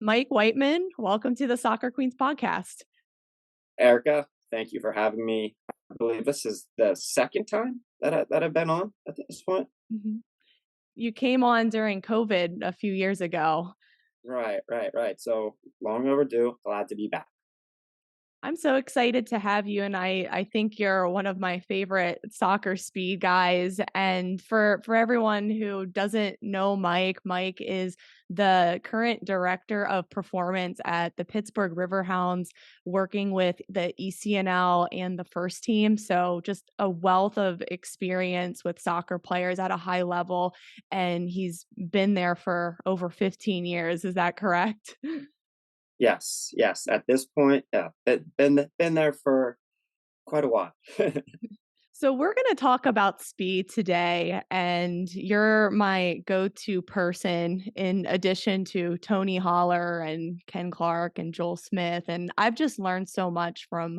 Mike Whiteman, welcome to the Soccer Queens podcast. Erica, thank you for having me. I believe this is the second time that I've been on at this point. Mhm. You came on during COVID a few years ago. Right. So long overdue. Glad to be back. I'm so excited to have you, and I think you're one of my favorite soccer speed guys. And for everyone who doesn't know Mike, Mike is the current director of performance at the Pittsburgh Riverhounds, working with the ECNL and the first team. So just a wealth of experience with soccer players at a high level, and he's been there for over 15 years. Is that correct? Yes. At this point, yeah, been there for quite a while. So, we're going to talk about speed today, and you're my go to person in addition to Tony Holler and Ken Clark and Joel Smith. And I've just learned so much from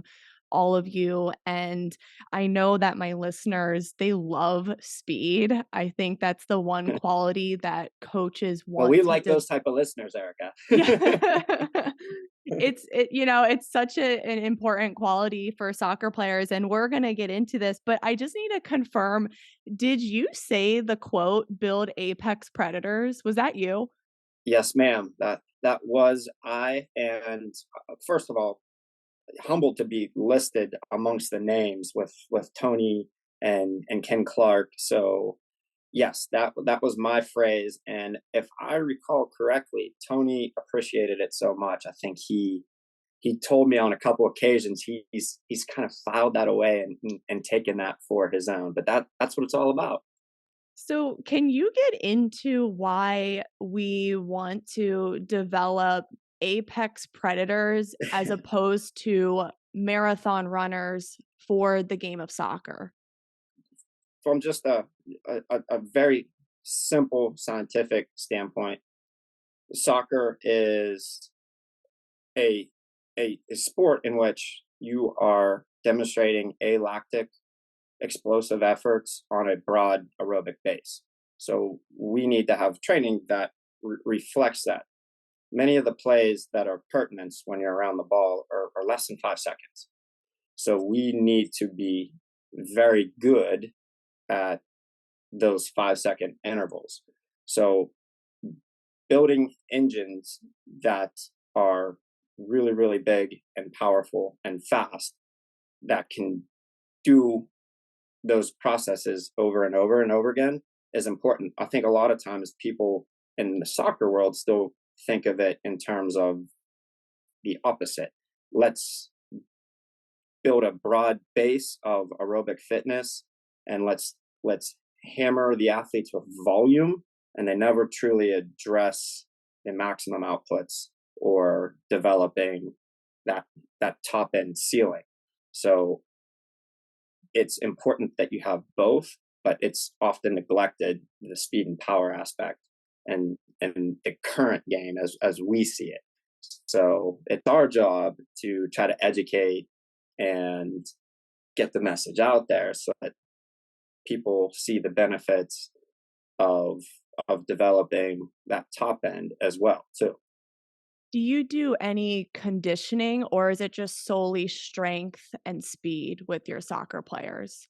all of you. And I know that my listeners, they love speed. I think that's the one quality that coaches Well, want we to like those type of listeners, Erica. yeah. It's such an important quality for soccer players, and we're gonna get into this, but I just need to confirm, did you say the quote, "Build apex predators"? Was that you? Yes, ma'am. That was I. And first of all, humbled to be listed amongst the names with Tony and Ken Clark. So yes, that was my phrase, and if I recall correctly, Tony appreciated it so much. I think he told me on a couple occasions he's kind of filed that away and taken that for his own. But that's what it's all about. So, can you get into why we want to develop apex predators as opposed to marathon runners for the game of soccer? From just a very simple scientific standpoint, soccer is a a sport in which you are demonstrating alactic explosive efforts on a broad aerobic base. So we need to have training that reflects that. Many of the plays that are pertinent when you're around the ball are less than 5 seconds. So we need to be very good at those 5 second intervals. So building engines that are really big and powerful and fast that can do those processes over and over and over again is important. I think a lot of times people in the soccer world still think of it in terms of the opposite. Let's build a broad base of aerobic fitness and let's hammer the athletes with volume, and they never truly address the maximum outputs or developing that top end ceiling. So it's important that you have both, but it's often neglected, the speed and power aspect and the current game as we see it. So it's our job to try to educate and get the message out there so that people see the benefits of developing that top end as well too. Do you do any conditioning, or is it just solely strength and speed with your soccer players?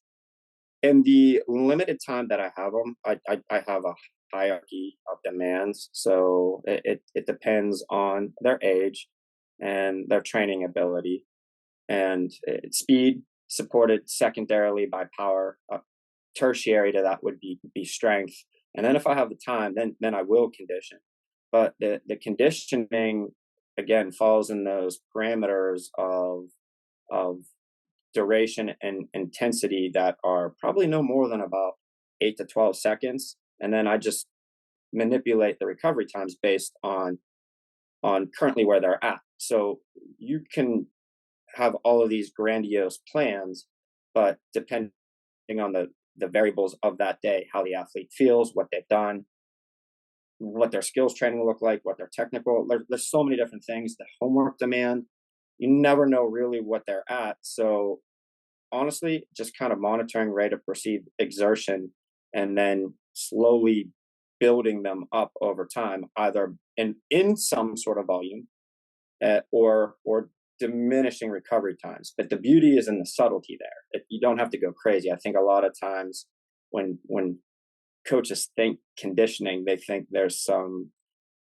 In the limited time that I have them, I have a hierarchy of demands. So it depends on their age and their training ability, and speed supported secondarily by power. Tertiary to that would be strength, and then if I have the time, then I will condition. But the conditioning again falls in those parameters of duration and intensity that are probably no more than about 8 to 12 seconds, and then I just manipulate the recovery times based on currently where they're at. So you can have all of these grandiose plans, but depending on the variables of that day, how the athlete feels, what they've done, what their skills training look like, what their technical, there's so many different things, the homework demand, you never know really what they're at. So honestly, just kind of monitoring rate of perceived exertion and then slowly building them up over time, either in some sort of volume, or diminishing recovery times. But the beauty is in the subtlety there. You don't have to go crazy. I think a lot of times when coaches think conditioning, they think there's some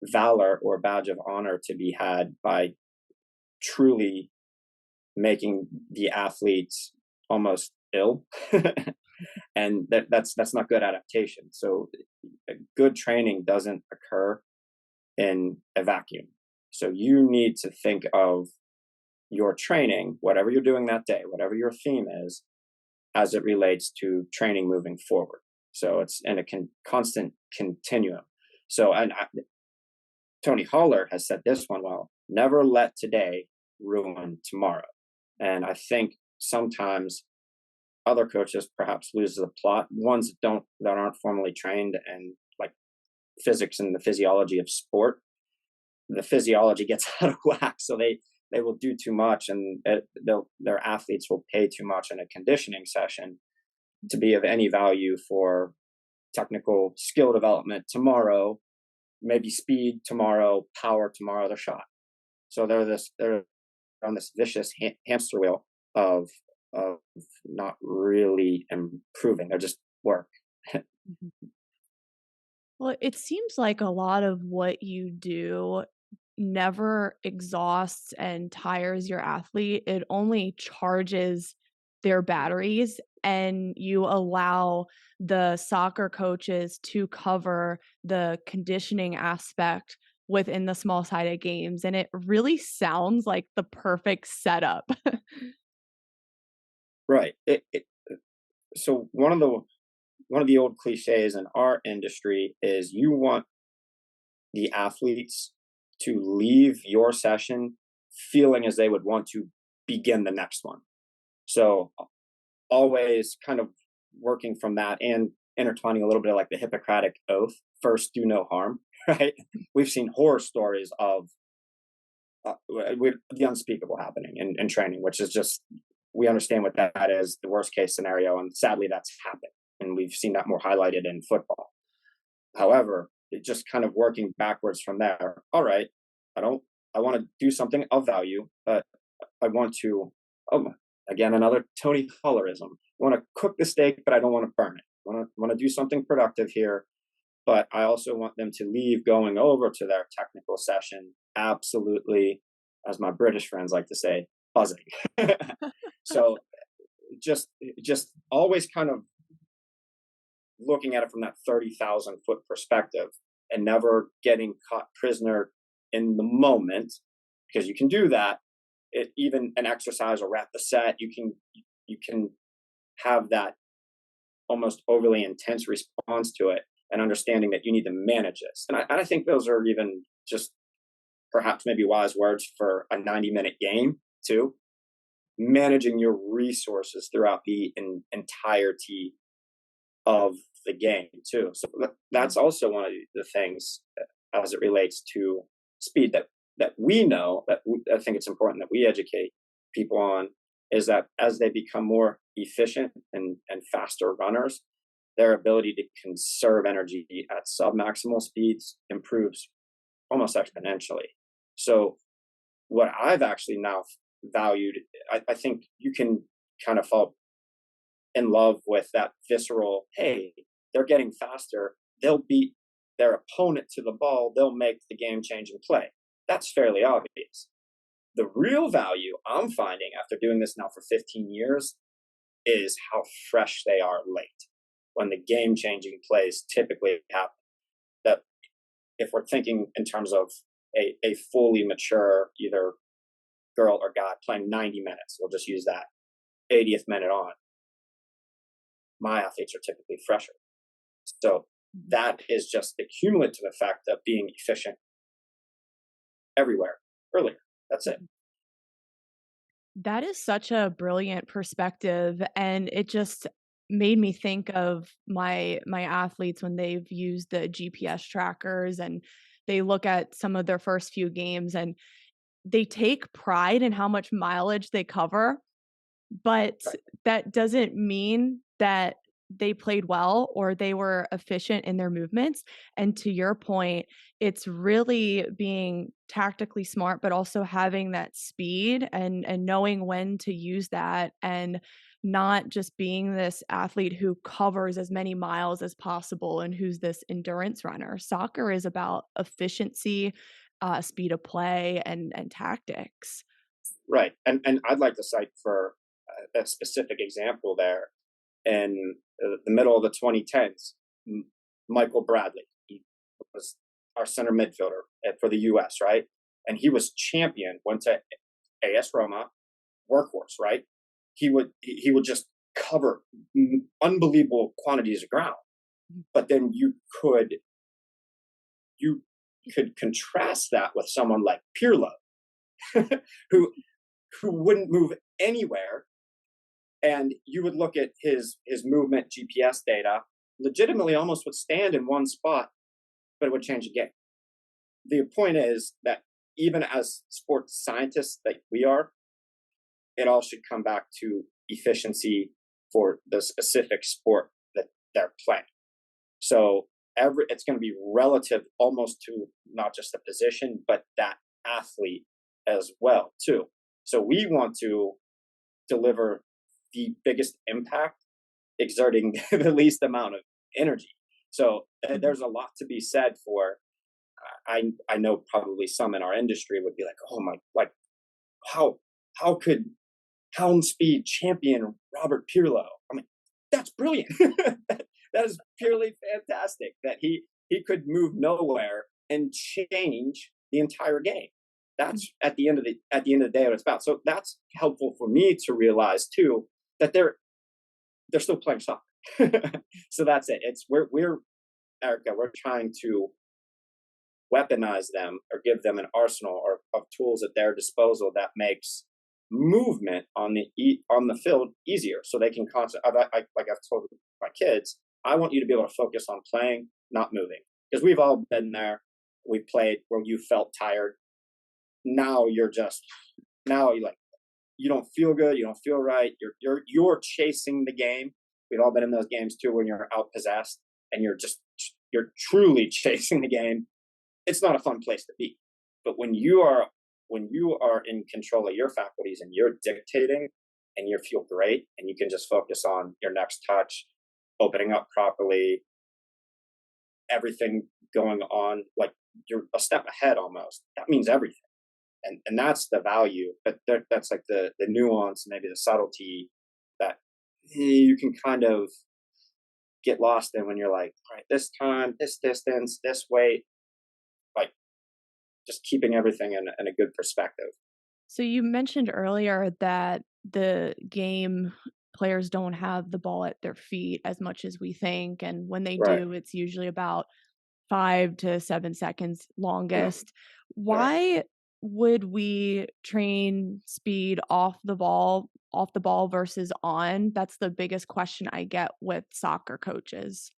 valor or badge of honor to be had by truly making the athletes almost ill. And that's not good adaptation. So good training doesn't occur in a vacuum. So you need to think of your training, whatever you're doing that day, whatever your theme is, as it relates to training moving forward. So it's in a constant continuum. So, Tony Holler has said this one well: never let today ruin tomorrow. And I think sometimes other coaches perhaps lose the plot. Ones that aren't formally trained and like physics and the physiology of sport, the physiology gets out of whack. So they will do too much, and their athletes will pay too much in a conditioning session to be of any value for technical skill development tomorrow, maybe speed tomorrow, power tomorrow, they're shot. So they're on this vicious hamster wheel of not really improving. They're just work. Mhm. Well, it seems like a lot of what you do never exhausts and tires your athlete. It only charges their batteries, and you allow the soccer coaches to cover the conditioning aspect within the small sided games. And it really sounds like the perfect setup. Right. So one of the old cliches in our industry is you want the athletes to leave your session feeling as they would want to begin the next one. So always kind of working from that and intertwining a little bit of like the Hippocratic oath: first, do no harm. Right? We've seen horror stories of the unspeakable happening in training, which is just, we understand what that is, the worst case scenario, and sadly that's happened, and we've seen that more highlighted in football. However, it just kind of working backwards from there. All right, I want to do something of value, but I want to, oh, again, another Tony Hollerism. I want to cook the steak, but I don't want to burn it. I want to do something productive here, but I also want them to leave going over to their technical session absolutely, as my British friends like to say, buzzing. So just just always kind of looking at it from that 30,000-foot perspective, and never getting caught prisoner in the moment, because you can do that. Even an exercise or wrap the set, you can have that almost overly intense response to it, and understanding that you need to manage this. And I think those are even just perhaps maybe wise words for a 90-minute game too. Managing your resources throughout the entirety of the game too. So that's also one of the things as it relates to speed that we know I think it's important that we educate people on, is that as they become more efficient and faster runners, their ability to conserve energy at submaximal speeds improves almost exponentially. So what I've actually now valued, I think you can kind of fall in love with that visceral, hey, they're getting faster, they'll beat their opponent to the ball, they'll make the game changing play. That's fairly obvious. The real value I'm finding after doing this now for 15 years is how fresh they are late, when the game changing plays typically happen. That if we're thinking in terms of a fully mature either girl or guy playing 90 minutes, we'll just use that 80th minute on, my athletes are typically fresher. So that is just the cumulative effect of being efficient everywhere earlier. That's it. That is such a brilliant perspective, and it just made me think of my athletes when they've used the GPS trackers, and they look at some of their first few games, and they take pride in how much mileage they cover, but Right. that doesn't mean that they played well or they were efficient in their movements. And to your point, it's really being tactically smart, but also having that speed and knowing when to use that, and not just being this athlete who covers as many miles as possible and who's this endurance runner. Soccer is about efficiency, speed of play, and tactics. Right. And I'd like to cite for a specific example there in the middle of the 2010s, Michael Bradley. He was our center midfielder for the U.S., right? And he was champion, went to AS Roma, workhorse, right? He would just cover unbelievable quantities of ground. But then you could contrast that with someone like Pirlo, who wouldn't move anywhere, and you would look at his movement GPS data, legitimately almost would stand in one spot, but it would change the game. The point is that even as sports scientists that we are, it all should come back to efficiency for the specific sport that they're playing. So it's going to be relative almost to not just the position, but that athlete as well too. So we want to deliver the biggest impact, exerting the least amount of energy. So Mhm. there's a lot to be said for. I know probably some in our industry would be like, oh my, like how could pound speed champion Robert Pirlo? I mean, that's brilliant. That is purely fantastic that he could move nowhere and change the entire game. That's at the end of the day what it's about. So that's helpful for me to realize too that they're still playing soccer. So that's it. It's we're Erica, we're trying to weaponize them or give them an arsenal of tools at their disposal that makes movement on the field easier, so they can concentrate. Like I've told my kids, I want you to be able to focus on playing, not moving, because we've all been there. We played where you felt tired. Now you're just now you like you don't feel good. You don't feel right. You're chasing the game. We've all been in those games too when you're out possessed and you're truly chasing the game. It's not a fun place to be. But when you are in control of your faculties and you're dictating and you feel great and you can just focus on your next touch, opening up properly, everything going on like you're a step ahead almost. That means everything. And that's the value. But that's like the nuance, maybe the subtlety that you can kind of get lost in when you're like, all right, this time, this distance, this weight, like just keeping everything in a good perspective. So you mentioned earlier that the game players don't have the ball at their feet as much as we think, and when they Right. do, it's usually about 5 to 7 seconds Yeah. longest. Right. Why would we train speed off the ball versus on? That's the biggest question I get with soccer coaches.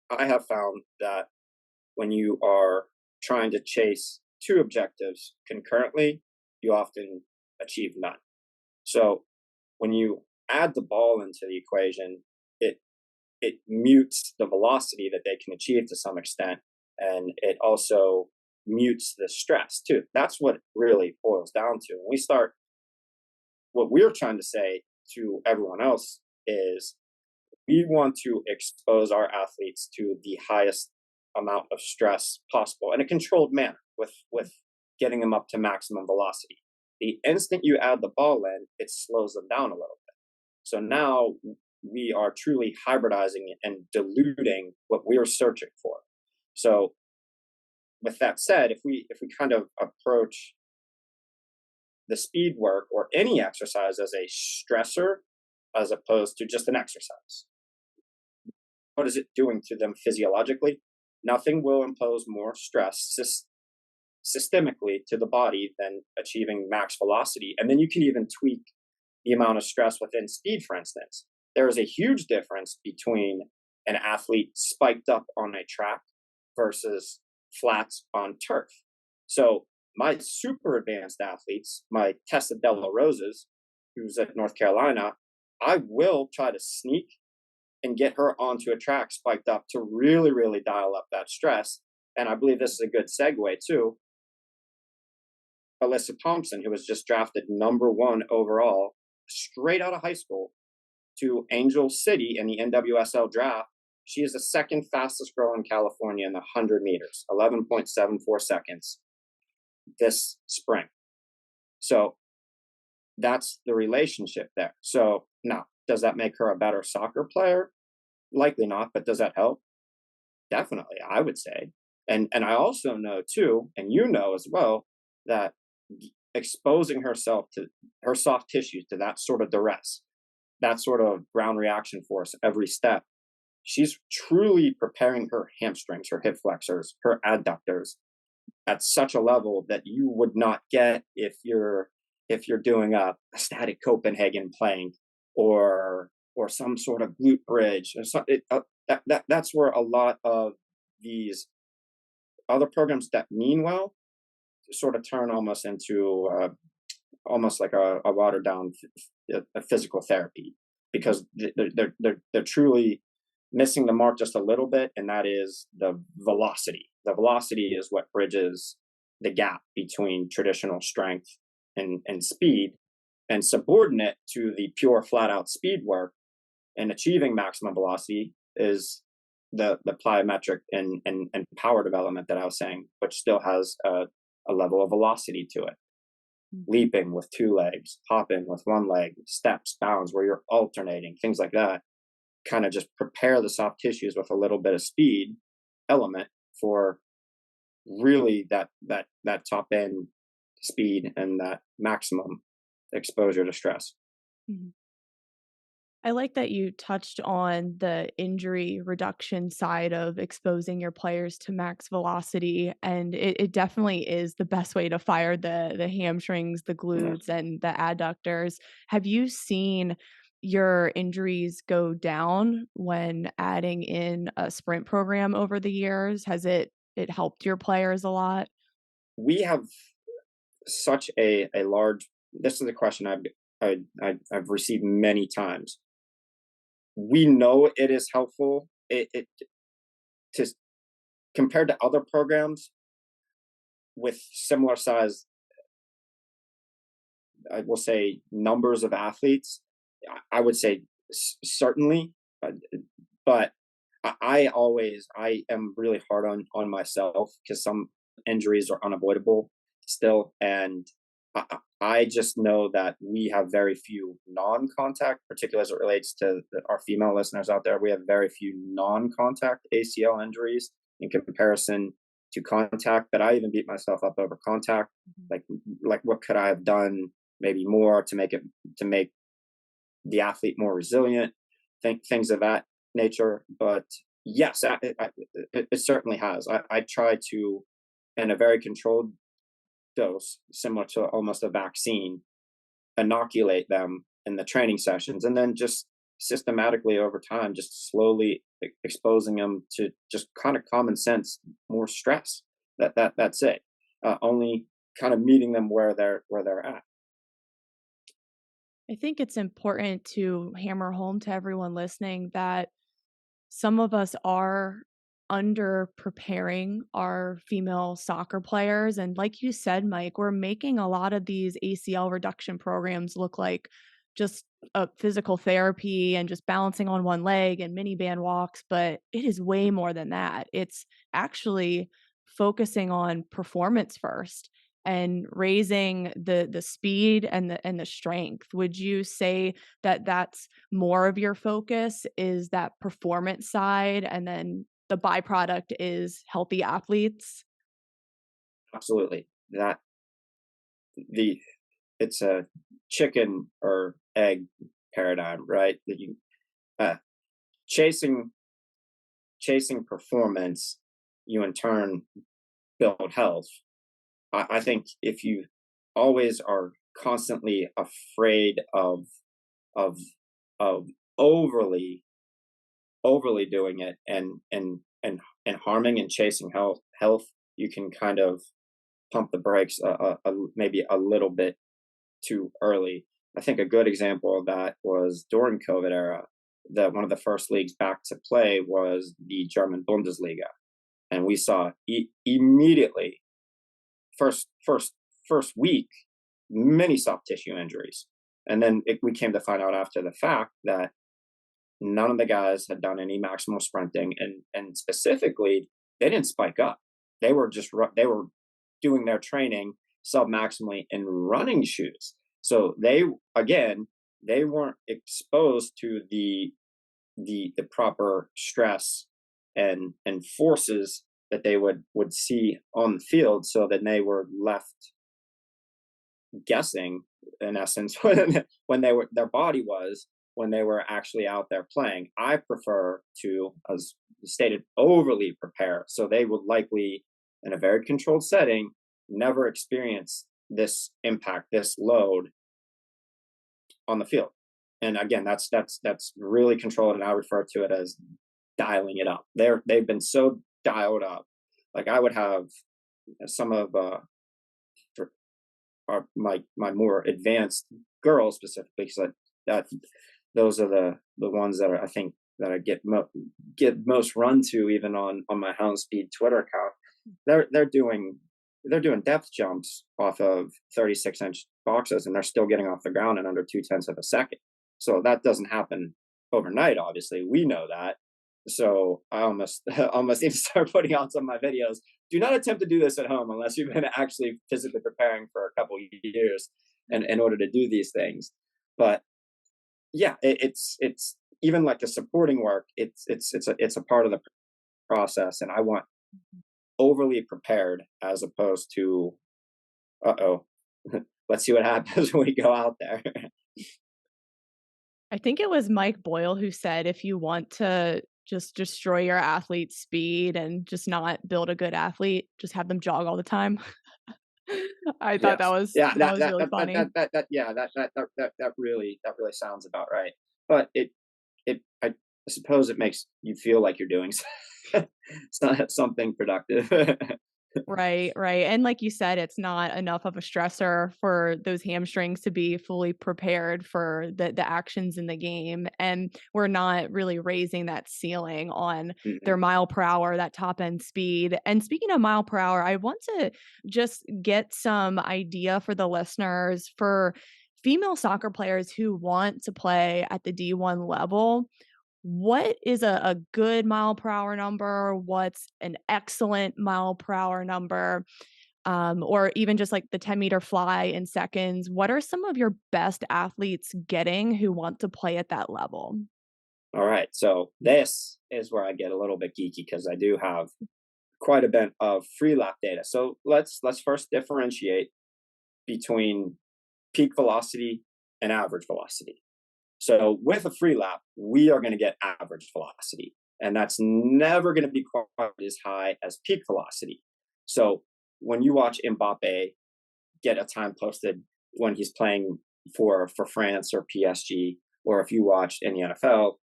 I have found that when you are trying to chase two objectives concurrently, you often achieve none. So when you add the ball into the equation, it mutes the velocity that they can achieve to some extent, and it also mutes the stress too. That's what it really boils down to. When we start, what we're trying to say to everyone else is we want to expose our athletes to the highest amount of stress possible in a controlled manner with getting them up to maximum velocity. The instant you add the ball in, it slows them down a little bit. So now we are truly hybridizing and diluting what we're searching for. So with that said, if we kind of approach the speed work or any exercise as a stressor as opposed to just an exercise, what is it doing to them physiologically? Nothing will impose more stress systemically to the body than achieving max velocity. And then you can even tweak the amount of stress within speed, for instance. There is a huge difference between an athlete spiked up on a track versus flats on turf. So my super advanced athletes, my Tessa Della Roses, who's at North Carolina, I will try to sneak and get her onto a track spiked up to really, really dial up that stress. And I believe this is a good segue too. Alyssa Thompson, who was just drafted #1 overall, straight out of high school to Angel City in the NWSL draft. She is the second fastest girl in California in the 100 meters, 11.74 seconds this spring. So that's the relationship there. So now, does that make her a better soccer player? Likely not, but does that help? Definitely, I would say. And I also know too, and you know as well, that exposing herself to her soft tissues to that sort of duress, that sort of ground reaction force every step, she's truly preparing her hamstrings, her hip flexors, her adductors at such a level that you would not get if you're doing a static Copenhagen plank or some sort of glute bridge. Or that's where a lot of these other programs that mean well sort of turn almost into almost like a watered down a physical therapy, because they're truly missing the mark just a little bit, and that is the velocity. The velocity is what bridges the gap between traditional strength and speed, and subordinate to the pure flat out speed work and achieving maximum velocity is the plyometric and power development that I was saying, which still has a level of velocity to it. Leaping with 2 legs, hopping with 1 leg, steps, bounds where you're alternating, things like that, kind of just prepare the soft tissues with a little bit of speed element for really that top end speed and that maximum exposure to stress. Mhm. I like that you touched on the injury reduction side of exposing your players to max velocity, and it definitely is the best way to fire the hamstrings, the Yeah. glutes, and the adductors. Have you seen your injuries go down when adding in a sprint program over the years? Has it helped your players a lot? We have such a large. This is a question I've received many times. We know it is helpful. It to compared to other programs with similar size, I will say numbers of athletes. I would say certainly, but I am really hard on myself because some injuries are unavoidable still, and I just know that we have very few non-contact, particularly as it relates to our female listeners out there. We have very few non-contact ACL injuries in comparison to contact. But I even beat myself up over contact. Mhm. Like like what could I have done maybe more to make the athlete more resilient? Things of that nature. But yes, it certainly has. I try to, in a very controlled dose, similar to almost a vaccine, inoculate them in the training sessions, and then just systematically over time, just slowly exposing them to just kind of common sense, more stress. That's it. Only kind of meeting them where they're at. I think it's important to hammer home to everyone listening that some of us are under preparing our female soccer players. And like you said, Mike, we're making a lot of these ACL reduction programs look like just a physical therapy and just balancing on 1 leg and mini band walks, but it is way more than that. It's actually focusing on performance first and raising the speed and the strength. Would you say that that's more of your focus, is that performance side, and then the byproduct is healthy athletes? Absolutely. That the it's a chicken or egg paradigm, right? That you uh, chasing chasing performance, you in turn build health. I think if you always are constantly afraid of of overly doing it and harming and chasing health, you can kind of pump the brakes maybe a little bit too early. I think a good example of that was during COVID era. one of the first leagues back to play was the German Bundesliga, and we saw immediately first week many soft tissue injuries, and then we came to find out after the fact that none of the guys had done any maximal sprinting, and specifically they didn't spike up. They were just they were doing their training sub maximally in running shoes. So they weren't exposed to the proper stress and forces that they would see on the field. So then they were left guessing, in essence, when they were their body was when they were actually out there playing. I prefer to, as stated, overly prepare, so they would likely, in a very controlled setting, never experience this impact, this load on the field. And again, that's really controlled, and I refer to it as dialing it up. They've been so dialed up. Like I would have some of my more advanced girls specifically, because that those are the ones that I think that I get most run to, even on my Hound Speed Twitter account. They're doing depth jumps off of 36-inch boxes, and they're still getting off the ground in under 0.2 of a second. So that doesn't happen overnight. Obviously, we know that. So I almost need to start putting out some of my videos. Do not attempt to do this at home unless you've been actually physically preparing for a couple of years, and in order to do these things. But yeah, it's even like the supporting work. It's a part of the process, and I want overly prepared as opposed to let's see what happens when we go out there. I think it was Mike Boyle who said if you want to just destroy your athlete's speed and just not build a good athlete, just have them jog all the time. I thought Yes. Yeah, that was really funny. yeah, that really sounds about right. But I suppose it makes you feel like you're doing it's not something productive. Right, right, and like you said, it's not enough of a stressor for those hamstrings to be fully prepared for the actions in the game, and we're not really raising that ceiling on their Mhm. mile per hour, that top end speed. And speaking of mile per hour, I want to just get some idea for the listeners for female soccer players who want to play at the D1 level. What is a good mile per hour number? What's an excellent mile per hour number? Or even just like the 10-meter fly in seconds. What are some of your best athletes getting who want to play at that level? All right. So this is where I get a little bit geeky, because I do have quite a bit of free lap data. So let's first differentiate between peak velocity and average velocity. So with a free lap, we are going to get average velocity, and that's never going to be quite as high as peak velocity. So when you watch Mbappe get a time posted when he's playing for France or PSG, or if you watch in the NFL,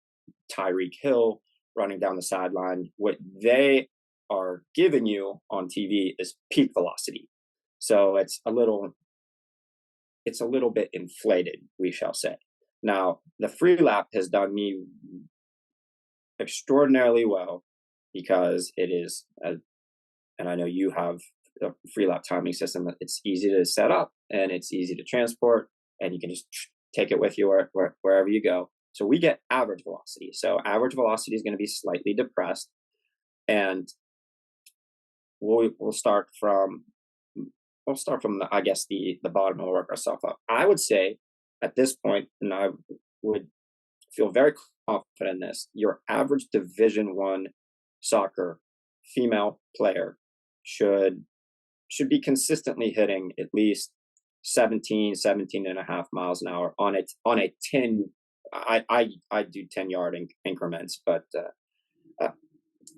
Tyreek Hill running down the sideline, what they are giving you on TV is peak velocity. So it's a little bit inflated, we shall say. Now, the free lap has done me extraordinarily well, because it is, and I know you have a free lap timing system. It's easy to set up and it's easy to transport, and you can just take it with you wherever you go. So we get average velocity. So average velocity is going to be slightly depressed, and we'll start from I guess the bottom, and we'll work ourselves up. I would say at this point, and I would feel very confident in this, your average Division 1 soccer female player should be consistently hitting at least 17 and a half miles an hour on a 10. I do 10-yard increments, but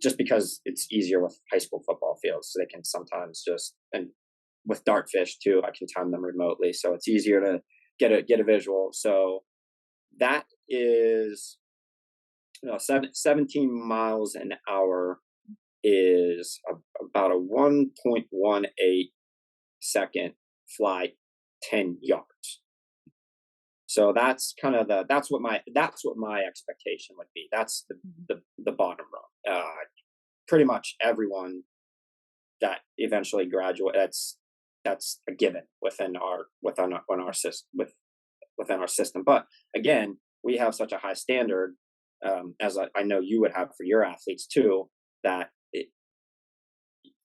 just because it's easier with high school football fields, so they can sometimes just, and with dartfish too, I can time them remotely, so it's easier to get a visual. So that is, 17 miles an hour is about a 1.18 second, 10 yards. So that's kind of that's what my expectation would be. That's Mhm. the bottom rung. Pretty much everyone that eventually graduate, that's a given within our system, within our system. But again, we have such a high standard, as I know you would have for your athletes too, that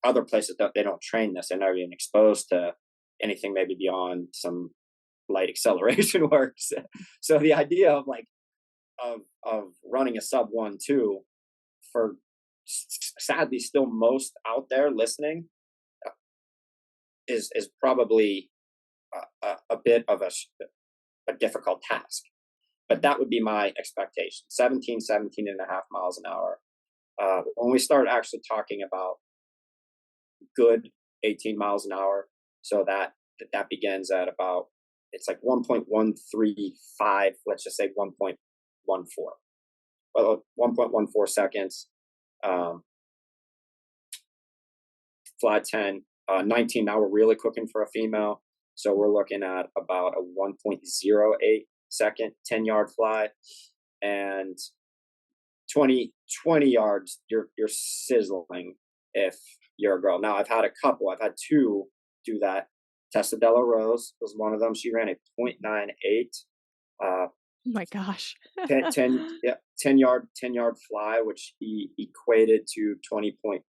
other places they don't train this. They're not even exposed to anything maybe beyond some light acceleration works. So the idea of like of running a sub 1-2 for sadly still most out there listening is probably a bit of a difficult task. But Mhm. that would be my expectation: 17.5 miles an hour. When we start actually talking about good 18 miles an hour, so that begins at about, it's like 1.135, let's just say 1.14, well, 1.14 seconds. um, Fly 10, 19. Now we're really cooking for a female. So we're looking at about a 1.08 second 10-yard fly, and 20 yards, you're sizzling if you're a girl. Now I've had two do that. Tessa Della Rose was one of them. She ran a 0.98, uh, Oh my gosh. 10 yard fly, which equated to 20.8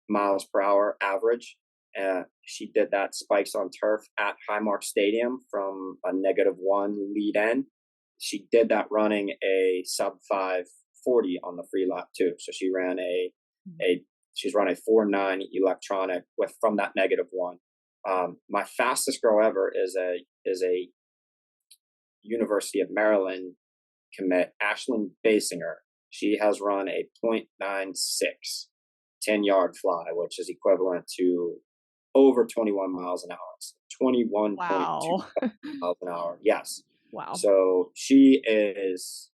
miles per hour average. She did that spikes on turf at Highmark Stadium from a -1 lead in. She did that running a sub 5:40 on the free lap too. So she ran Mhm. a she's run a 4.9 electronic with from that -1. My fastest girl ever is a University of Maryland commit, Ashlyn Basinger. She has run a 0.96 10-yard fly, which is equivalent to over 21 miles an hour. So 21.2 Wow. miles an hour. Yes. Wow. So she is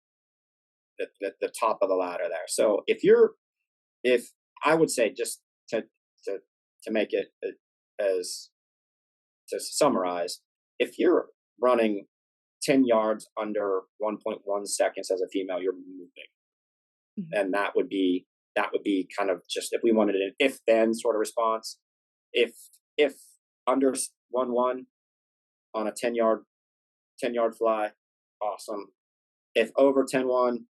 the top of the ladder there. So if I would say, just to, to make it as to summarize, if you're running 10 yards under 1.1 seconds as a female, you're moving. Mhm. And that would be kind of, just if we wanted an if then sort of response. If under 1-1 on a 10-yard fly, awesome. If over 10-1,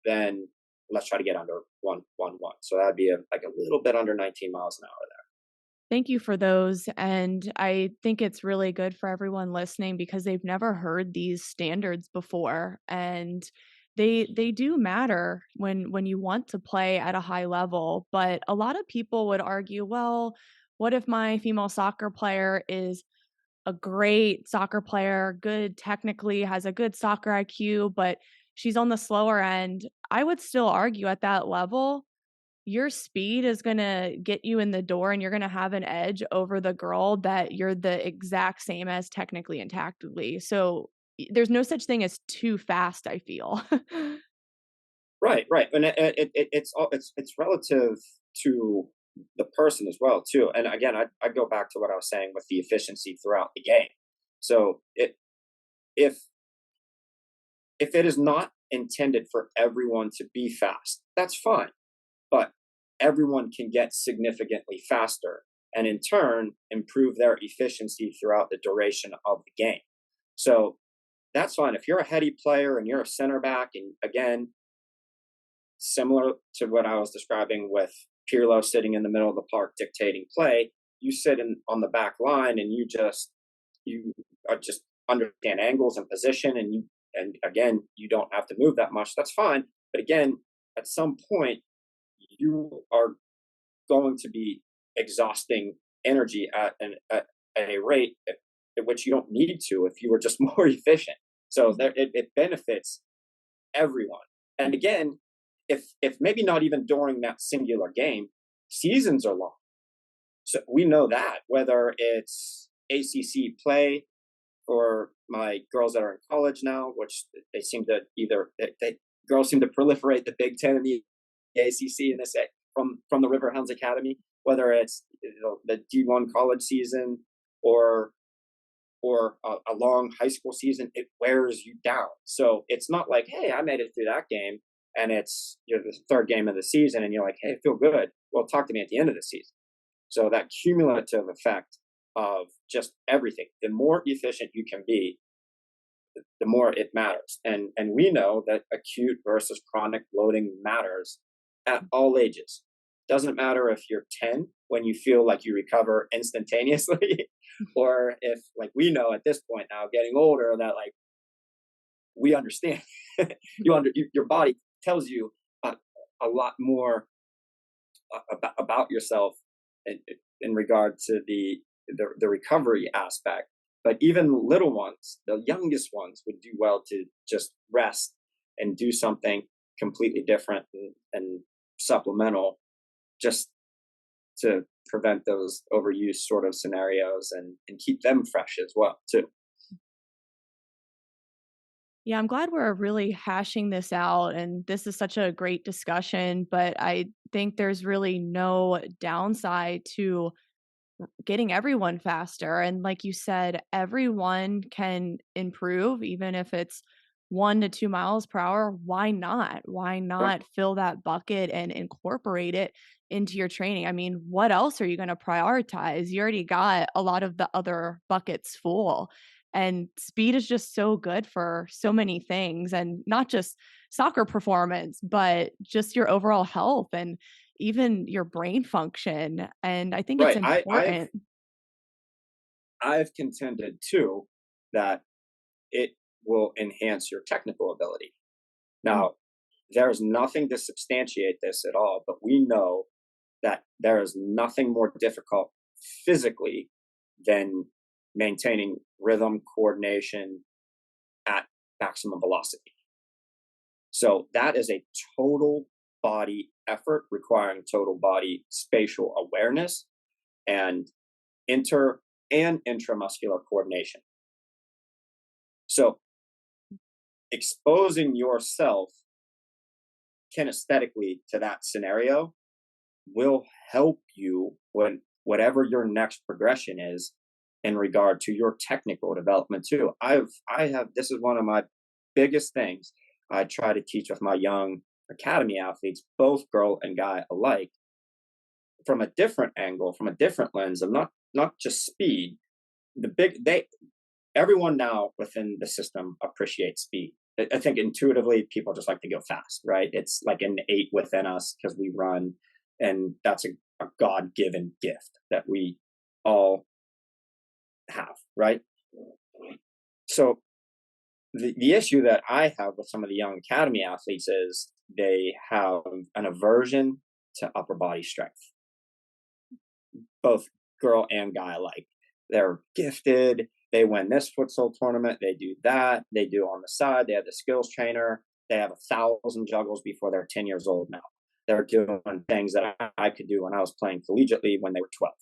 then let's try to get under 1-1-1. So that'd be like a little bit under 19 miles an hour Thank you for those, and I think it's really good for everyone listening because they've never heard these standards before, and they do matter when you want to play at a high level, but a lot of people would argue, "Well, what if my female soccer player is a great soccer player, good technically, has a good soccer IQ, but she's on the slower end?" I would still argue at that level, your speed is gonna get you in the door and you're gonna have an edge over the girl that you're the exact same as technically and tactically. So, there's no such thing as too fast, I feel. there. Right. And it's relative to the person as well too. And again, I go back to what I was saying with the efficiency throughout the game. So if if it is not intended for everyone to be fast, that's fine. But everyone can get significantly faster and in turn improve their efficiency throughout the duration of the game. So that's fine. If you're a heady player and you're a center back, and again, similar to what I was describing with Pirlo sitting in the middle of the park dictating play, you sit in on the back line and you are just understand angles and position, and again, you don't have to move that much. That's fine. But again, at some point you are going to be exhausting energy at a rate at which you don't need to if you were just more efficient. So Mhm. it benefits everyone. And again, if maybe not even during that singular game, seasons are long. So we know that whether it's ACC play for my girls that are in college now, which they seem to girls seem to proliferate the Big Ten and the ACC in this from the Riverhounds Academy, whether it's the D1 college season or or a long high school season, it wears you down. So it's not like, hey, I made it through that game, and it's the third game of the season, and you're like, hey, I feel good. Well, talk to me at the end of the season. So that cumulative effect of just everything, the more efficient you can be, the more it matters. And we know that acute versus chronic loading matters at all ages. Doesn't matter if you're 10 when you feel like you recover instantaneously, or if, like, we know at this point now, getting older, that like we understand. Your body tells you a lot more about yourself in, in regard to the recovery aspect. But even little ones, the youngest ones, would do well to just rest and do something completely different and supplemental, just to prevent those overuse sort of scenarios, and keep them fresh as well too. Yeah, I'm glad we're really hashing this out, and this is such a great discussion, but I think there's really no downside to getting everyone faster. And like you said, everyone can improve, even if it's 1 to 2 miles per hour. Why not? Why Right, not fill that bucket and incorporate it into your training? I mean, what else are you going to prioritize? You already got a lot of the other buckets full. And speed is just so good for so many things, and not just soccer performance, but just your overall health and even your brain function. And I think it's right. I've important. I've contended too that it will enhance your technical ability. Mm, Now, there's nothing to substantiate this at all, but we know that there is nothing more difficult physically than maintaining rhythm coordination at maximum velocity. So that is a total body effort requiring total body spatial awareness and inter and intramuscular coordination. So exposing yourself kinesthetically to that scenario will help you when whatever your next progression is in regard to your technical development too. I have this is one of my biggest things I try to teach with my young academy athletes, both girl and guy alike, from a different angle, from a different lens of not just speed. The big they Everyone now within the system appreciates speed. I think intuitively people just like to go fast, right? It's like innate within us because we run, and that's a God given gift that we all have, right? So the issue that I have with some of the young academy athletes is they have an aversion to upper body strength, both girl and guy alike. They're gifted. They win this futsal tournament. They do that. They do on the side. They have the skills trainer. They have 1,000 juggles before they're 10 years old now. They're doing things that I could do when I was playing collegiately when they were 12,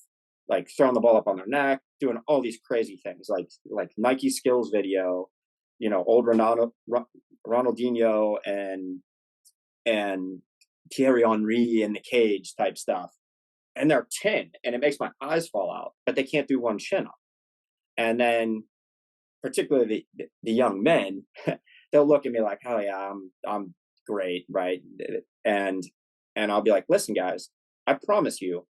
like throwing the ball up on their neck, doing all these crazy things, like Nike skills video, old Ronaldinho and Thierry Henry in the cage type stuff, and they're 10, and it makes my eyes fall out, but they can't do one chin up. And then particularly the young men, they'll look at me like, oh yeah, I'm great, right? And I'll be like, listen guys, I promise you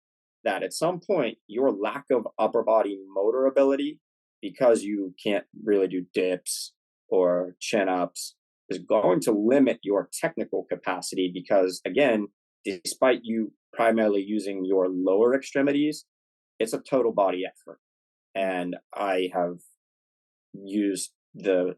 that at some point your lack of upper body motor ability, because you can't really do dips or chin ups, is going to limit your technical capacity, because again, despite you primarily using your lower extremities, it's a total body effort. And I have used the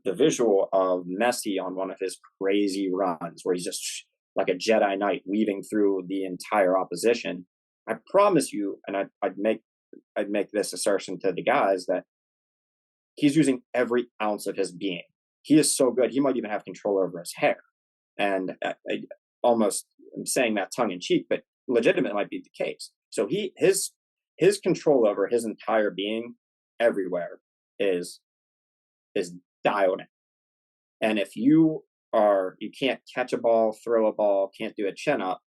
visual of Messi on one of his crazy runs where he's just like a Jedi Knight weaving through the entire opposition. I promise you, and I'd make this assertion to the guys, that he's using every ounce of his being. He is so good. He might even have control over his hair. And almost I'm saying that tongue in cheek, but legitimate might be the case. So his control over his entire being everywhere is dialed in. And if you can't catch a ball, throw a ball, can't do a chin up,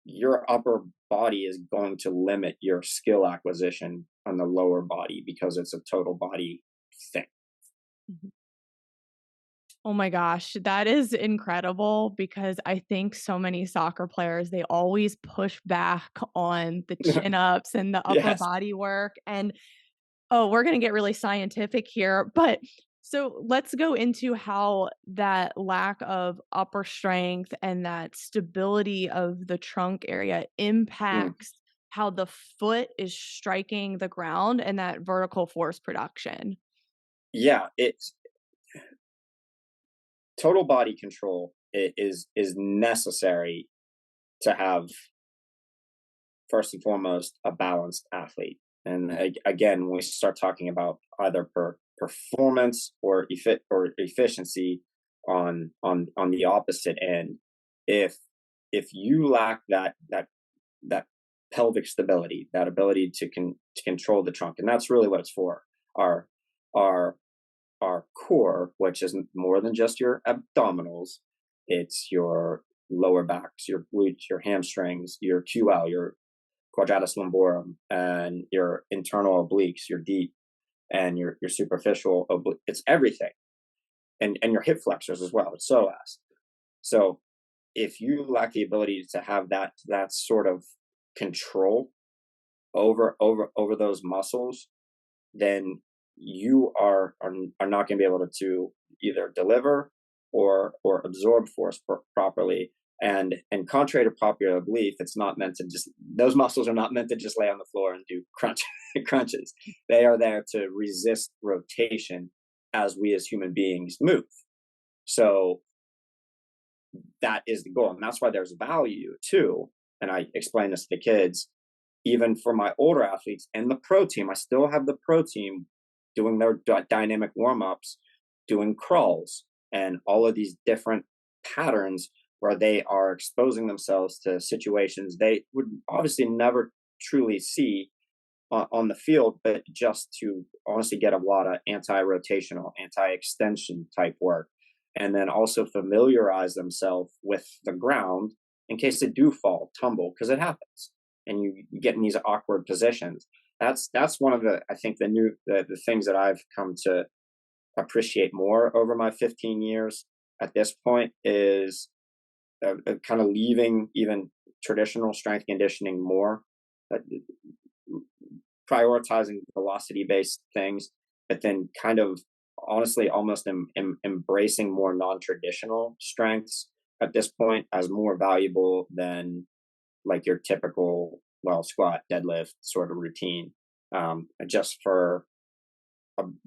your upper body is going to limit your skill acquisition on the lower body because it's a total body thing. Mhm. Oh my gosh, that is incredible because I think so many soccer players, they always push back on the chin ups and the upper Yes. body work. And oh, we're going to get really scientific here, but so let's go into how that lack of upper strength and that stability of the trunk area Mm. impacts how the foot is striking the ground and that vertical force production. Yeah, it's total body control is necessary to have, first and foremost, a balanced athlete. And again, when we start talking about either performance or efficiency on the opposite end, if if you lack that pelvic stability, that ability to control the trunk, and that's really what it's for. Our our our core, which isn't more than just your abdominals, it's your lower backs, your glutes, your hamstrings, your QL, your quadratus lumborum, and your internal obliques, your deep and your superficial oblique. It's everything, and your hip flexors as well. It's psoas. So if you lack the ability to have that sort of control over those muscles, then you are not going to be able to either deliver or absorb force properly. And contrary to popular belief, it's not meant to just, those muscles are not meant to just lay on the floor and do crunches. They are there to resist rotation as we as human beings move. So that is the goal, and that's why there's value too. And I explain this to the kids, even for my older athletes and the pro team. I still have the pro team doing their dynamic warm-ups, doing crawls and all of these different patterns where they are exposing themselves to situations they would obviously never truly see on the field, but just to honestly get a lot of anti-rotational, anti-extension type work, and then also familiarize themselves with the ground in case they do fall, tumble, because it happens, and you get in these awkward positions. That's one of the, I think, the things that I've come to appreciate more over my 15 years at this point is kind of leaving even traditional strength conditioning more, uh, prioritizing velocity based things, but then kind of honestly almost embracing more non traditional strengths at this point as more valuable than like your typical, well, squat, deadlift sort of routine, just for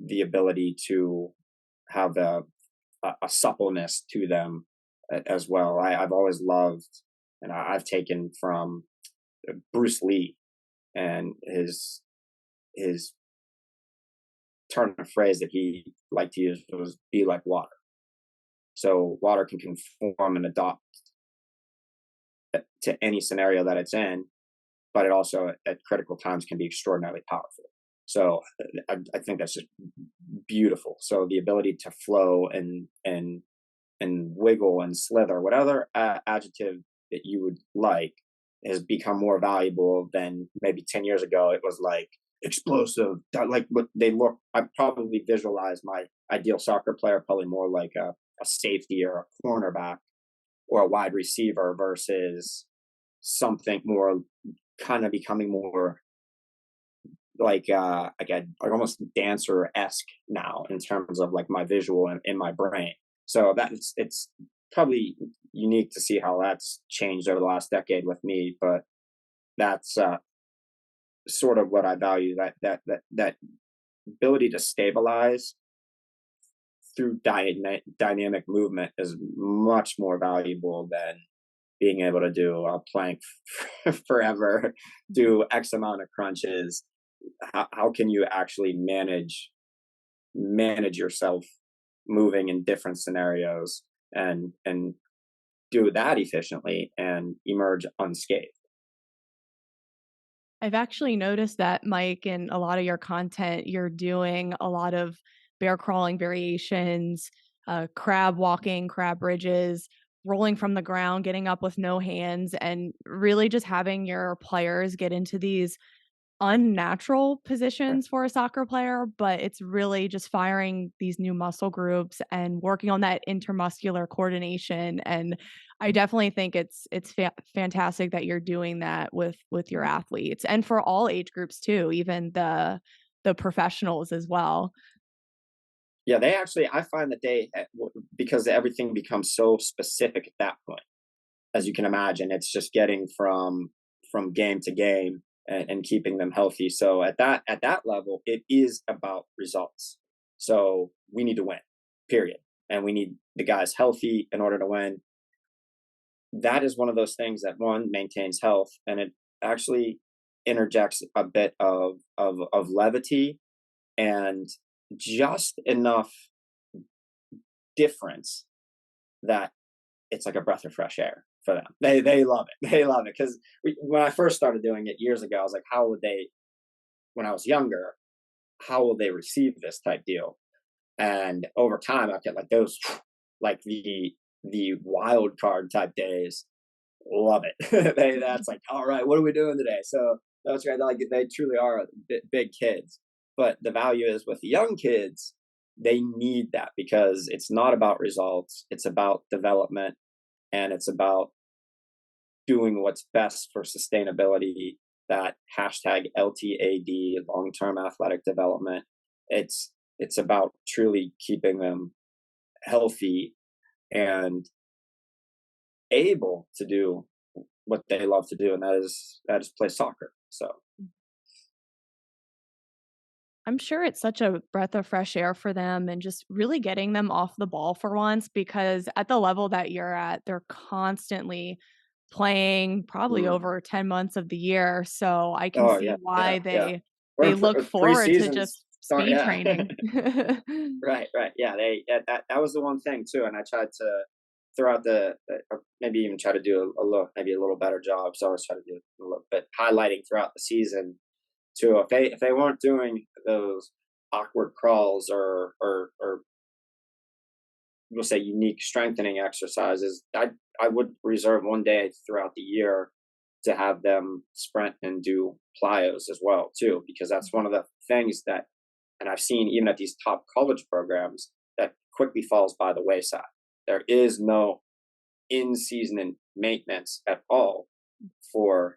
the ability to have a suppleness to them as well. I've always loved, and I've taken from Bruce Lee and his turn of phrase that he liked to use was "be like water." So water can conform and adopt to any scenario that it's in, but it also at critical times can be extraordinarily powerful. So I think that's just beautiful. So the ability to flow and wiggle and slither, whatever adjective that you would like, has become more valuable than maybe 10 years ago. It was like explosive, like what they look. I probably visualize my ideal soccer player probably more like a safety or a cornerback or a wide receiver versus something more kind of becoming more like almost dancer esque now in terms of like my visual and in my brain. So that's it's probably unique to see how that's changed over the last decade with me, but that's sort of what I value, that ability to stabilize through dynamic movement is much more valuable than being able to do a plank forever, do X amount of crunches. How can you actually manage yourself moving in different scenarios and do that efficiently and emerge unscathed? I've actually noticed that, Mike, in a lot of your content, you're doing a lot of bear crawling variations, crab walking, crab bridges. rolling from the ground, getting up with no hands, and really just having your players get into these unnatural Right. positions for a soccer player, but it's really just firing these new muscle groups and working on that intermuscular coordination. And I definitely think it's fantastic that you're doing that with your athletes and for all age groups too, even the professionals as well. Yeah, they actually, I find that because everything becomes so specific at that point. As you can imagine, it's just getting from game to game and keeping them healthy. So at that level, it is about results. So we need to win, period. And we need the guys healthy in order to win. That is one of those things that one maintains health, and it actually interjects a bit of levity and just enough difference that it's like a breath of fresh air for them. They love it. They love it because when I first started doing it years ago, I was like, how would they? When I was younger, how will they receive this type deal? And over time, I get like those, like the wild card type days. Love it. That's like, all right, what are we doing today? So that's right. Like they truly are big kids. But the value is with the young kids, they need that because it's not about results. It's about development, and it's about doing what's best for sustainability, that hashtag LTAD, long term athletic development. It's about truly keeping them healthy and able to do what they love to do, and that is play soccer. So I'm sure it's such a breath of fresh air for them and just really getting them off the ball for once because at the level that you're at, they're constantly playing probably mm. over 10 months of the year. So I can Oh see yeah, why yeah, yeah. We're they in look forward to preseasons just start. speed Yeah. training. Right, right. Yeah, that was the one thing too, and I tried to throughout maybe even try to do maybe a little better job. So I always try to do a little bit highlighting throughout the season too. If they weren't doing those awkward crawls or we'll say unique strengthening exercises, I would reserve one day throughout the year to have them sprint and do plyos as well too, because that's one of the things that, and I've seen even at these top college programs, that quickly falls by the wayside. There is no in-season maintenance at all for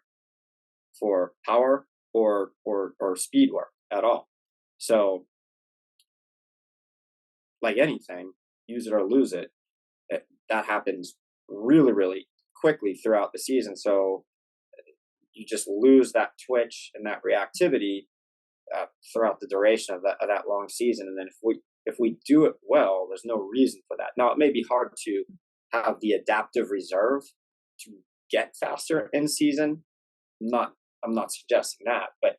power or speed work at all. So, like anything, use it or lose it. That happens really quickly throughout the season. So you just lose that twitch and that reactivity throughout the duration of that long season. And then if we do it well, there's no reason for that. Now it may be hard to have the adaptive reserve to get faster in season. Not I'm not suggesting that, but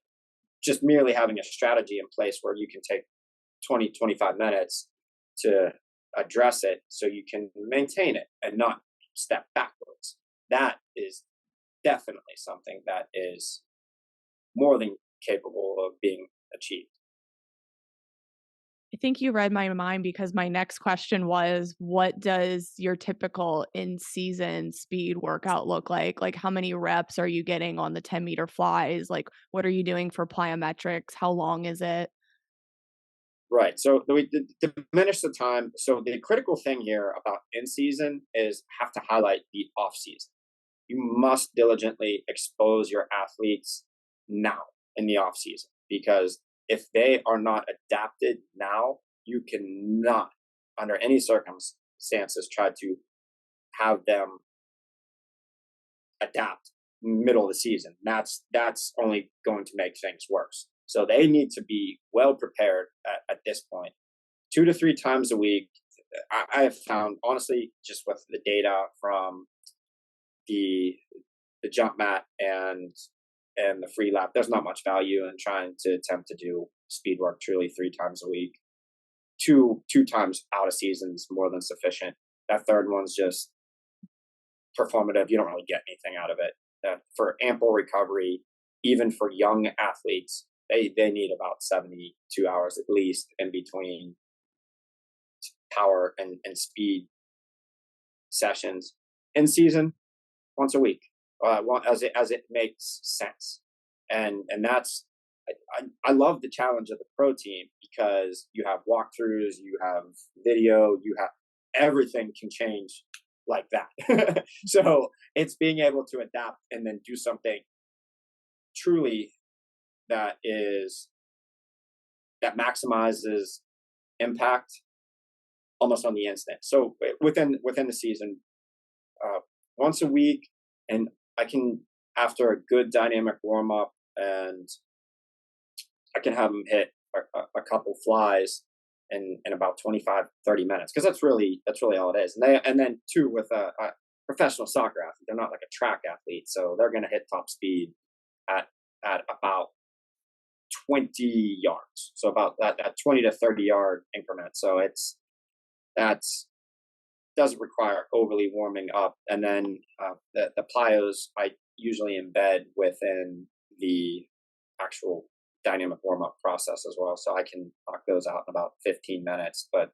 just merely having a strategy in place where you can take 20-25 minutes to address it so you can maintain it and not step backwards. That is definitely something that is more than capable of being achieved. I think you read my mind because my next question was, what does your typical in-season speed workout look like? Like, how many reps are you getting on the 10-meter flies? Like, what are you doing for plyometrics? How long is it? Right. So we diminish the time. So the critical thing here about in season is have to highlight the off season. You must diligently expose your athletes now in the off season, because if they are not adapted now, you cannot, under any circumstances, try to have them adapt middle of the season. That's only going to make things worse. So they need to be well prepared at this point. 2 to 3 times a week. I have found, honestly, just with the data from the jump mat and the free lap, there's not much value in trying to attempt to do speed work truly 3 times a week. Two times out of season is more than sufficient. That third one's just performative. You don't really get anything out of it. For ample recovery, even for young athletes, they need about 72 hours at least in between power and speed sessions. in season, once a week, as it makes sense. And that's I love the challenge of the pro team because you have walkthroughs, you have video, you have everything can change like that. So it's being able to adapt and then do something truly that is that maximizes impact almost on the instant. So within the season, uh, once a week, and I can after a good dynamic warm up, and I can have them hit a couple flies in about 25-30 minutes because that's really all it is. And then too with a professional soccer athlete, they're not like a track athlete, so they're going to hit top speed at at about 20 yards. So about that 20 to 30 yard increment. So that's doesn't require overly warming up. And then the plyos I usually embed within the actual dynamic warm up process as well. So I can knock those out in about 15 minutes. But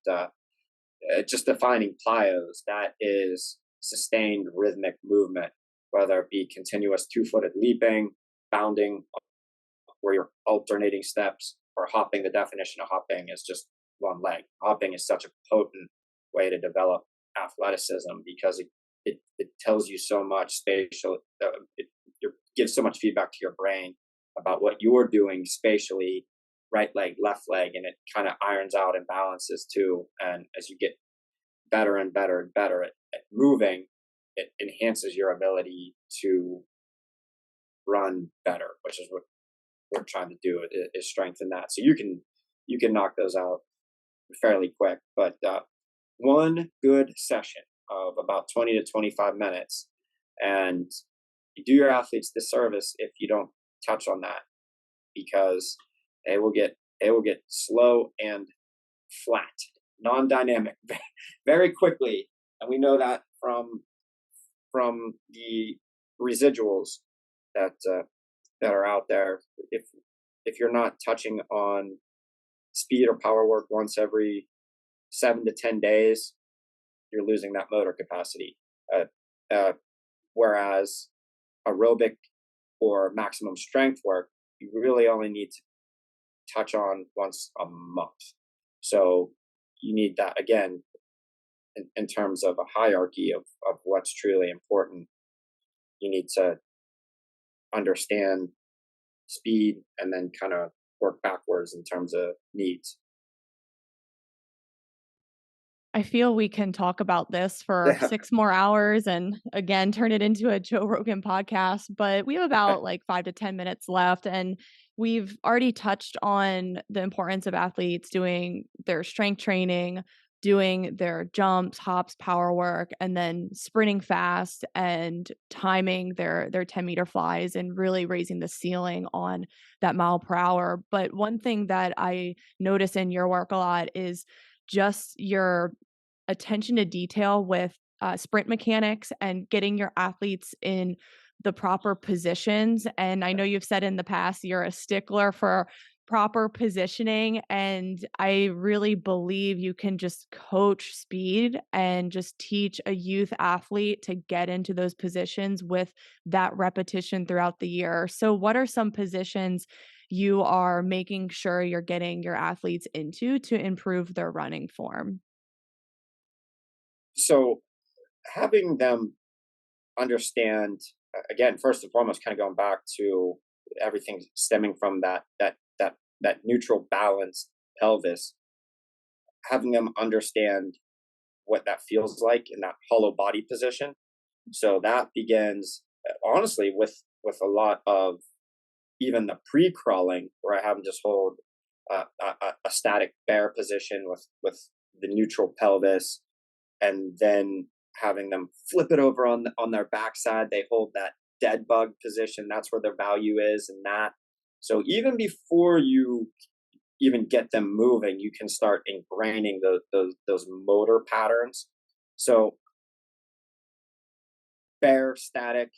just defining plyos, that is sustained rhythmic movement, whether it be continuous 2-footed leaping, bounding, where you're alternating steps, or hopping. The definition of hopping is just one leg. Hopping is such a potent way to develop athleticism because it tells you so much spatial, it gives so much feedback to your brain about what you're doing spatially, right leg, left leg, and it kind of irons out imbalances too. And as you get better and better and better at moving, it enhances your ability to run better, which is what we're trying to do, is strengthen that. So you can knock those out fairly quick. But one good session of about 20 to 25 minutes, and you do your athletes disservice if you don't touch on that, because they will get slow and flat, non-dynamic very quickly, and we know that from the residuals that that are out there. If you're not touching on speed or power work once every 7 to 10 days, you're losing that motor capacity. Uh, uh, Whereas aerobic or maximum strength work, you really only need to touch on once a month. So you need that again in terms of a hierarchy of what's truly important. You need to understand speed and then kind of work backwards in terms of needs. I feel we can talk about this for 6 more hours and, again, turn it into a Joe Rogan podcast, but we have about, like, 5 to 10 minutes left, and we've already touched on the importance of athletes doing their strength training, doing their jumps, hops, power work, and then sprinting fast and timing their 10-meter flies and really raising the ceiling on that mile per hour. But one thing that I notice in your work a lot is just your attention to detail with sprint mechanics and getting your athletes in the proper positions. And I know you've said in the past you're a stickler for proper positioning. And I really believe you can just coach speed and just teach a youth athlete to get into those positions with that repetition throughout the year. So, what are some positions you are making sure you're getting your athletes into to improve their running form? So having them understand, again, first and foremost, kind of going back to everything stemming from that neutral balanced pelvis, having them understand what that feels like in that hollow body position. So that begins honestly with a lot of even the pre-crawling, where I have them just hold a static bear position with the neutral pelvis, and then having them flip it over on their backside. They hold that dead bug position. That's where their value is, and that. So even before you even get them moving, you can start ingraining those motor patterns. So bear static,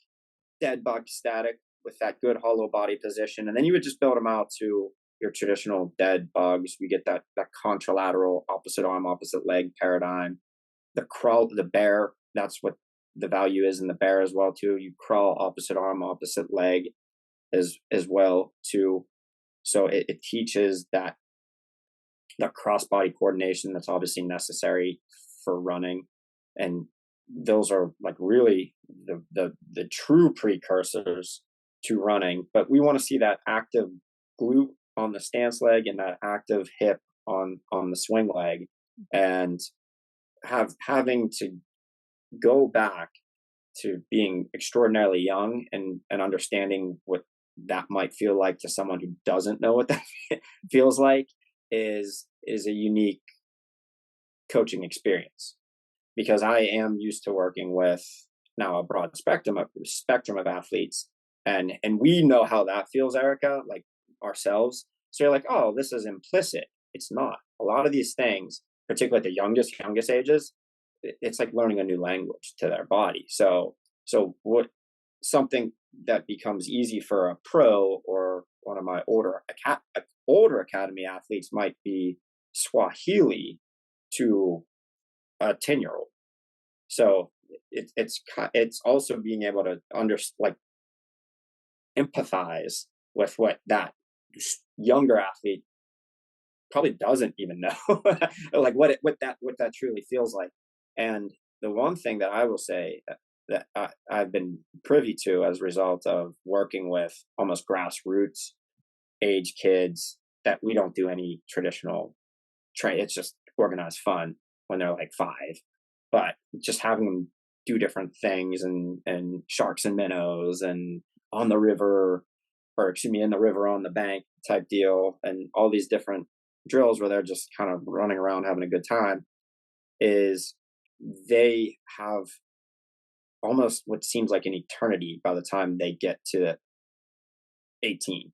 dead bug static, with that good hollow body position, and then you would just build them out to your traditional dead bugs. We get that contralateral opposite arm, opposite leg paradigm. The bear, that's what the value is in the bear as well too. You crawl opposite arm, opposite leg as well too. So it teaches that cross body coordination that's obviously necessary for running, and those are like really the true precursors to running. But we want to see that active glute on the stance leg and that active hip on the swing leg, and having to go back to being extraordinarily young and understanding what that might feel like to someone who doesn't know what that feels like is a unique coaching experience, because I am used to working with now a broad spectrum of athletes, and we know how that feels, Erica, like ourselves. So you're like, oh, this is implicit. It's not. A lot of these things, particularly at the youngest ages, it's like learning a new language to their body. So what something that becomes easy for a pro or one of my older academy athletes might be Swahili to a 10-year-old. So it's also being able to like empathize with what that younger athlete probably doesn't even know, like what that truly feels like. And the one thing that I will say that I've been privy to as a result of working with almost grassroots age kids, that we don't do any traditional train. It's just organized fun when they're like 5, but just having them do different things and sharks and minnows and on the river, or excuse me, in the river on the bank type deal, and all these different drills where they're just kind of running around having a good time, is they have almost what seems like an eternity by the time they get to 18,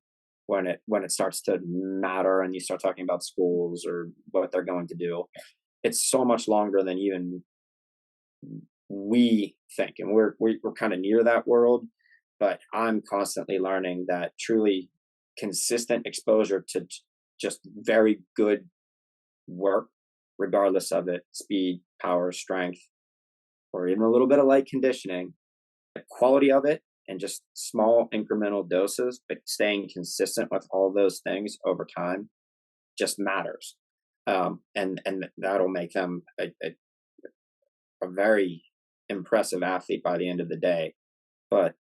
when it starts to matter and you start talking about schools or what they're going to do. It's so much longer than even we think, and we're kind of near that world. But I'm constantly learning that truly consistent exposure to just very good work, regardless of it, speed, power, strength, or even a little bit of light conditioning, the quality of it, and just small incremental doses, but staying consistent with all those things over time just matters. And that'll make them a very impressive athlete by the end of the day. But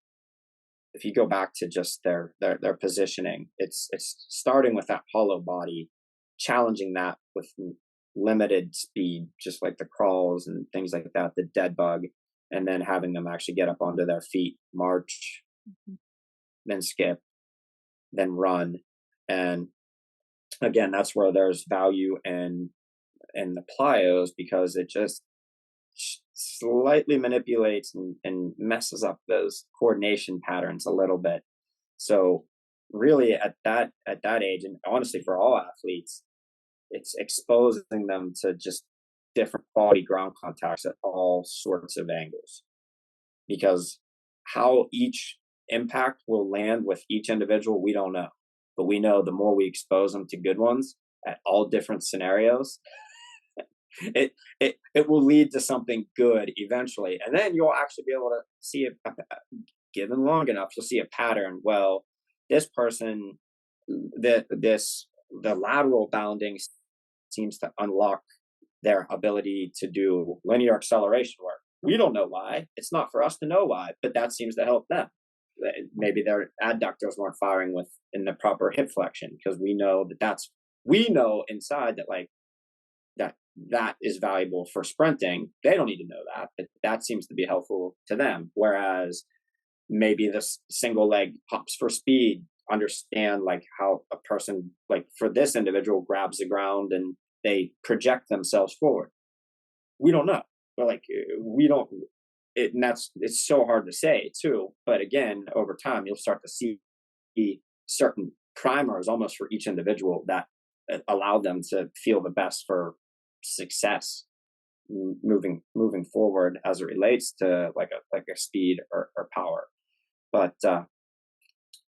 if you go back to just their positioning, it's starting with that hollow body, challenging that with limited speed, just like the crawls and things like that, the dead bug, and then having them actually get up onto their feet, march, then skip, then run. And again, that's where there's value in the plyos, because it just slightly manipulates and messes up those coordination patterns a little bit. So really at that age, and honestly for all athletes, it's exposing them to just different quality ground contacts at all sorts of angles, because how each impact will land with each individual, we don't know. But we know the more we expose them to good ones at all different scenarios, it will lead to something good eventually. And then you'll actually be able to see it, given long enough, you'll see a pattern. Well, this person, the lateral bounding seems to unlock their ability to do linear acceleration work. We don't know why. It's not for us to know why, but that seems to help them. Maybe their adductors weren't firing in the proper hip flexion, because we know we know inside that like that is valuable for sprinting. They don't need to know that, but that seems to be helpful to them. Whereas maybe this single leg hops for speed, understand like how a person, like for this individual, grabs the ground and they project themselves forward. We don't know. But like we don't and it's so hard to say too. But again, over time you'll start to see certain primers almost for each individual that allow them to feel the best for success moving forward as it relates to like a speed or power. But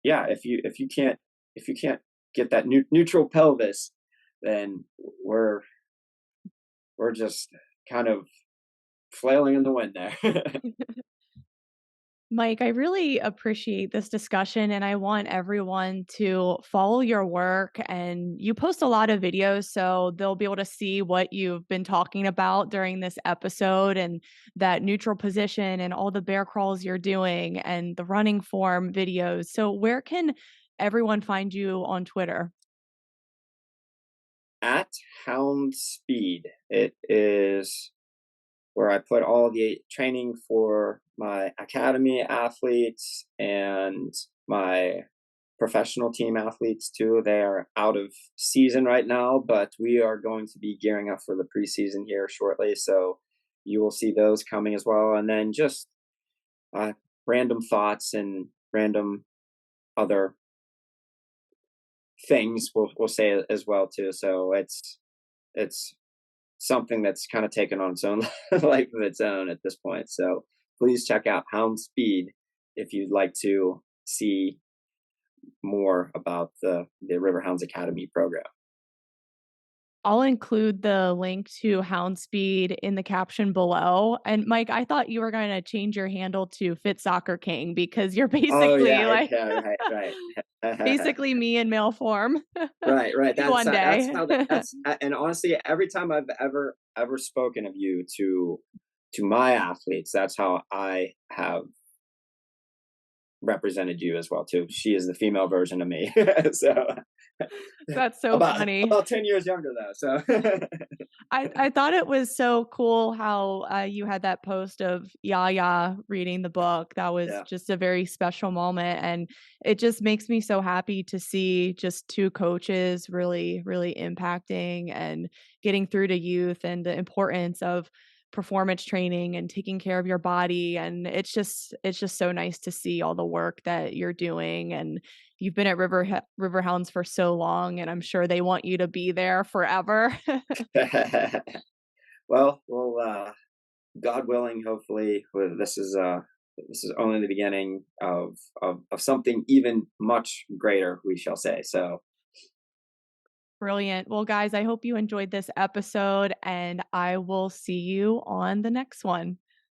yeah, if you can't get that neutral pelvis, then we're just kind of flailing in the wind there. Mike, I really appreciate this discussion and I want everyone to follow your work. And you post a lot of videos, so they'll be able to see what you've been talking about during this episode and that neutral position and all the bear crawls you're doing and the running form videos. So, where can everyone find you on Twitter? At Hound Speed, it is where I put all the training for my academy athletes and my professional team athletes too. They are out of season right now, but we are going to be gearing up for the preseason here shortly. So you will see those coming as well. And then just uh, random thoughts and random other things we'll say as well too. So it's something that's kind of taken on its own life of its own at this point. So please check out Hound Speed if you'd like to see more about the Riverhounds Academy program. I'll include the link to Houndspeed in the caption below. And Mike, I thought you were going to change your handle to Fit Soccer King because you're Oh basically yeah, like yeah, right. basically me in male form. Right. Maybe one That's day. how that's and honestly, every time I've ever spoken of you to my athletes, that's how I have represented you as well too. She is the female version of me. So That's so funny. about 10 years younger though. So I thought it was so cool how, you had that post of Yaya reading the book. That was yeah. just a very special moment, and it just makes me so happy to see just 2 coaches really, really impacting and getting through to youth and the importance of performance training and taking care of your body, and it's just so nice to see all the work that you're doing, and you've been at Riverhounds for so long, and I'm sure they want you to be there forever. Well, God willing, hopefully, this is only the beginning of something even much greater, we shall say. So, Brilliant. Well, guys, I hope you enjoyed this episode, and I will see you on the next one.